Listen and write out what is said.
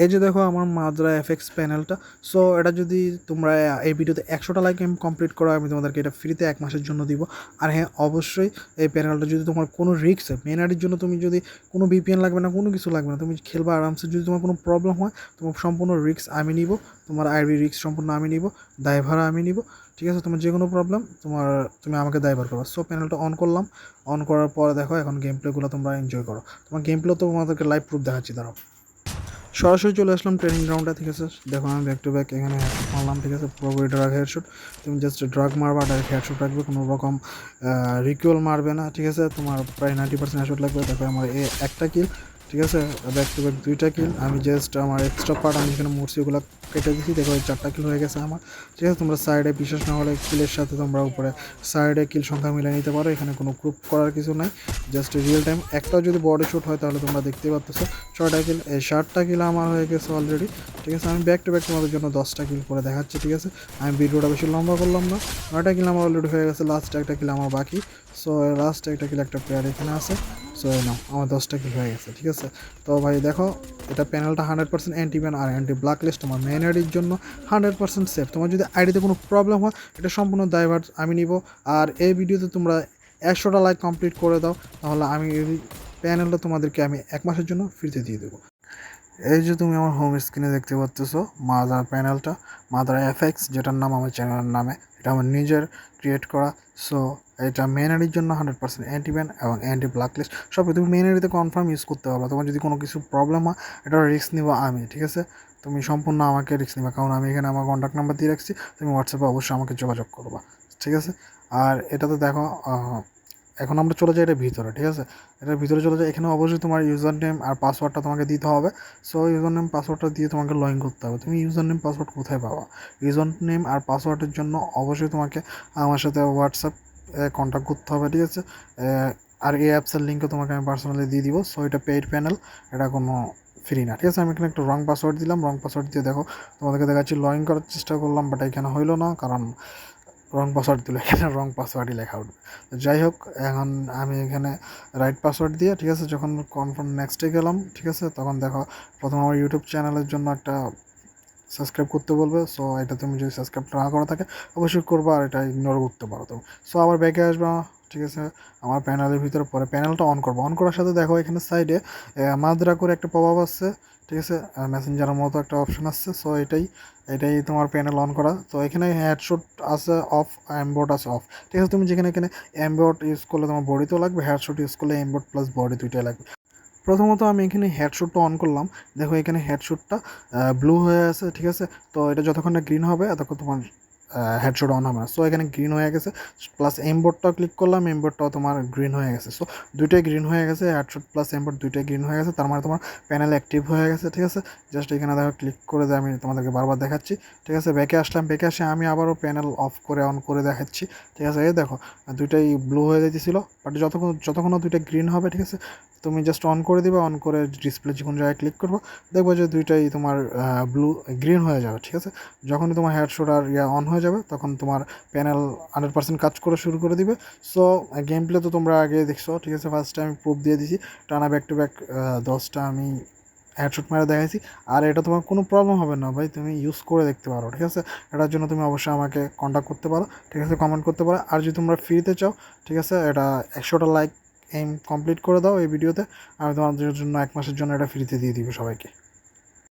এই যে দেখো আমার মাজরা এফএক্স প্যানেলটা। সো এটা যদি তোমরা এই ভিডিওতে 100টা লাইক কমপ্লিট করো, আমি তোমাদেরকে এটা ফ্রিতে 1 মাসের জন্য দিব। আর হ্যাঁ, অবশ্যই এই প্যানেলটা যদি তোমার কোনো রিস্ক মেন আইডির জন্য, তুমি যদি কোনো ভিপিএন লাগবে না, কোনো কিছু লাগবে না, তুমি খেলবা আরামসে। যদি তোমার কোনো প্রবলেম হয়, তোমার সম্পূর্ণ রিস্ক আমি নিব, তোমার আইডি রিস্ক সম্পূর্ণ আমি নিব, দায়ভার আমি নিব, ঠিক আছে? তোমার যে কোনো প্রবলেম তুমি আমাকে দায়ভার করো। সো প্যানেলটা অন করলাম। অন করার পরে দেখো এখন গেম প্লেগুলো তোমরা এনজয় করো। তোমার গেম প্লে তো তোমাদেরকে লাইভ প্রুফ দেখাচ্ছি, দাঁড়াও। সরাসরি চলে আসলাম ট্রেনিং গ্রাউন্ডে, ঠিক আছে? দেখো আমি ব্যাক টু ব্যাক এখানে হেডশট মারলাম, ঠিক আছে? পুরোপুরি ড্রাগ হেডশট। তুমি জাস্ট ড্রাগ মারবা, ডাইরেক্ট হেডশট রাখবে, কোনো রকম রিকুয়েল মারবে না, ঠিক আছে? তোমার প্রায় 90% হেডশট লাগবে। দেখো আমার একটা কিল, ঠিক আছে? ব্যাক টু ব্যাক 2টা কিল। আমি জাস্ট আমার এক্সট্রা পার্ট আমি যেখানে মরছি ওগুলো কেটে দিচ্ছি। দেখো 4টা কিল হয়ে গেছে আমার, ঠিক আছে? তোমরা সাইডে বিশ্বাস না হলে কিলের সাথে তোমরা উপরে সাইডে কিল সংখ্যা মিলিয়ে নিতে পারো। এখানে কোনো গ্রুপ করার কিছু নাই, জাস্ট রিয়েল টাইম। একটাও যদি বডি শুট হয় তাহলে তোমরা দেখতে পাচ্ছ 6টা কিল। এই 7টা কিল আমার হয়ে গেছে অলরেডি, ঠিক আছে? আমি ব্যাক টু ব্যাক তোমাদের জন্য 10টা কিল করে দেখাচ্ছি, ঠিক আছে? আমি ভিডিওটা বেশি লম্বা করলাম না। 9টা কিল আমার অলরেডি হয়ে গেছে, লাস্ট একটা কিল আমার বাকি। সো লাস্ট একটা কিল একটা প্লেয়ার এখানে আছে। সো নাও আমার 10টা কিল হয়ে গেছে, ঠিক আছে? তো ভাই দেখো, এটা প্যানেলটা 100% অ্যান্টি ব্যান আর অ্যান্টি ব্ল্যাক লিস্ট। তোমার মেন আইডির জন্য 100% সেফ। তোমার যদি আইডিতে কোনো প্রবলেম হয়, এটা সম্পূর্ণ দায়ভার আমি নিব। আর এই ভিডিওতে তোমরা 100টা লাইক কমপ্লিট করে দাও, তাহলে আমি এই প্যানেলটা তোমাদেরকে আমি 1 মাসের জন্য ফ্রিতে দিয়ে দেবো। এই যে তুমি আমার হোম স্ক্রিনে দেখতে পাচ্তেছো মাদার প্যানেলটা, মাদার এফএক্স, যেটার নাম আমার চ্যানেলের নামে। এটা আমার নিজের ক্রিয়েট করা। সো এটা মেন আইডির জন্য 100% অ্যান্টি ব্যান এবং অ্যান্টি ব্ল্যাক লিস্ট সব। তুমি মেন আইডিতে কনফার্ম ইউজ করতে পারবে। তোমার যদি কোনো কিছু প্রবলেম হয়, এটা রিস্ক নিবো আমি, ঠিক আছে? তুমি সম্পূর্ণ আমাকে রিস্ক নিবা, কারণ আমি এখানে আমার কন্ট্যাক্ট নাম্বার দিয়ে রাখছি। তুমি হোয়াটসঅ্যাপে অবশ্যই আমাকে যোগাযোগ করবা, ঠিক আছে? আর এটাতে দেখো এখন আমরা চলে যাই এটার ভিতরে, ঠিক আছে? এটার ভিতরে চলে যাই। এখানে অবশ্যই তোমার ইউজার নেম আর পাসওয়ার্ডটা তোমাকে দিতে হবে। সো ইউজার নেম পাসওয়ার্ডটা দিয়ে তোমাকে লগ ইন করতে হবে। তুমি ইউজার নেম পাসওয়ার্ড কোথায় পাবা? ইউজার নেম আর পাসওয়ার্ডের জন্য অবশ্যই তোমাকে আমার সাথে হোয়াটসঅ্যাপ কন্ট্যাক্ট করতে হবে, ঠিক আছে? আর এই অ্যাপসের লিঙ্কও তোমাকে আমি পার্সোনালি দিয়ে দিব। সো এটা পেইড প্যানেল, এটা কোনো ফ্রি না, ঠিক আছে? আমি এখানে একটা রং পাসওয়ার্ড দিলাম। রং পাসওয়ার্ড দিয়ে দেখো তোমাদেরকে দেখাচ্ছি, লগ ইন করার চেষ্টা করলাম, বাট এখানে হইলো না, কারণ রং পাসওয়ার্ড দিলে এখানে রং পাসওয়ার্ডই লেখা উঠবে। যাই হোক, এখন আমি এখানে রাইট পাসওয়ার্ড দিয়ে, ঠিক আছে, যখন কনফার্ম নেক্সটে গেলাম, ঠিক আছে, তখন দেখো প্রথম আমার ইউটিউব চ্যানেলের জন্য একটা সাবস্ক্রাইব করতে বলবে। সো এটা তুমি যদি সাবস্ক্রাইব না করা থাকে অবশ্যই করবা, আর এটা ইগনোর করতে পারো তুমি। সো আবার ব্যাকে আসবা, ঠিক আছে? আমার প্যানেলের ভিতরে পরে প্যানেলটা অন করবো। অন করার সাথে দেখো এখানে সাইডে মাদ্রা করে একটা পপ আপ আসছে, ঠিক আছে? মেসেঞ্জারের মতো একটা অপশন আসছে। সো এটাই এটাই তোমার প্যানেল অন করা। তো এখানে হেডশট আছে অফ, এমবোর্ড আছে অফ, ঠিক আছে? তুমি যেখানে এখানে এমবোর্ড ইউজ করলে তোমার বডিতেও লাগবে, হেডশট ইউজ করলে এমবোর্ড প্লাস বডি দুইটাই লাগবে। প্রথমত আমি এখানে হেডশটটা অন করলাম। দেখো এখানে হেডশটটা ব্লু হয়ে আছে, ঠিক আছে? তো এটা যতক্ষণ না গ্রিন হবে ততক্ষণ তোমার হেডশট অন হবে না। সো এখানে গ্রিন হয়ে গেছে, প্লাস এমবোর্ডটাও ক্লিক করলাম, এমবোর্ডটাও তোমার গ্রিন হয়ে গেছে। সো দুইটাই গ্রিন হয়ে গেছে, হেডশট প্লাস এমবোর্ড দুইটাই গ্রিন হয়ে গেছে, তার মানে তোমার প্যানেল অ্যাক্টিভ হয়ে গেছে, ঠিক আছে? জাস্ট এখানে দেখো ক্লিক করে দিয়ে আমি তোমাদেরকে বারবার দেখাচ্ছি, ঠিক আছে? ব্যাকে আসলাম, ব্যাকে আসে আমি আবারও প্যানেল অফ করে অন করে দেখাচ্ছি, ঠিক আছে? এই দেখো দুইটাই ব্লু হয়ে যেতেছিলো, বাট যতক্ষণ না দুইটা গ্রিন হবে, ঠিক আছে, তুমি জাস্ট অন করে দিবে। অন করে ডিসপ্লে যে কোনো জায়গায় ক্লিক করবো, দেখবো যে দুইটাই তোমার গ্রিন হয়ে যাবে, ঠিক আছে? যখনই তোমার হেডশট আর অন হয়ে যাবে, তখন তোমার প্যানেল 100% কাজ করে শুরু করে দিবে। সো গেম প্লে তো তোমরা আগে দেখছো, ঠিক আছে? ফার্স্টে আমি প্রুফ দিয়ে দিছি, টানা ব্যাক টু ব্যাক 10টা আমি হেডশট মেরে দেখাইছি। আর এটা তোমার কোনো প্রবলেম হবে না ভাই, তুমি ইউজ করে দেখতে পারো, ঠিক আছে? এটার জন্য তুমি অবশ্যই আমাকে কন্ট্যাক্ট করতে পারো, ঠিক আছে? কমেন্ট করতে পারো। আর যদি তোমরা ফ্রিতে চাও, ঠিক আছে, এটা 100টা লাইক কমপ্লিট করে দাও এই ভিডিওতে, আমি তোমাদের জন্য 1 মাসের জন্য এটা ফ্রিতে দিয়ে দিব সবাইকে।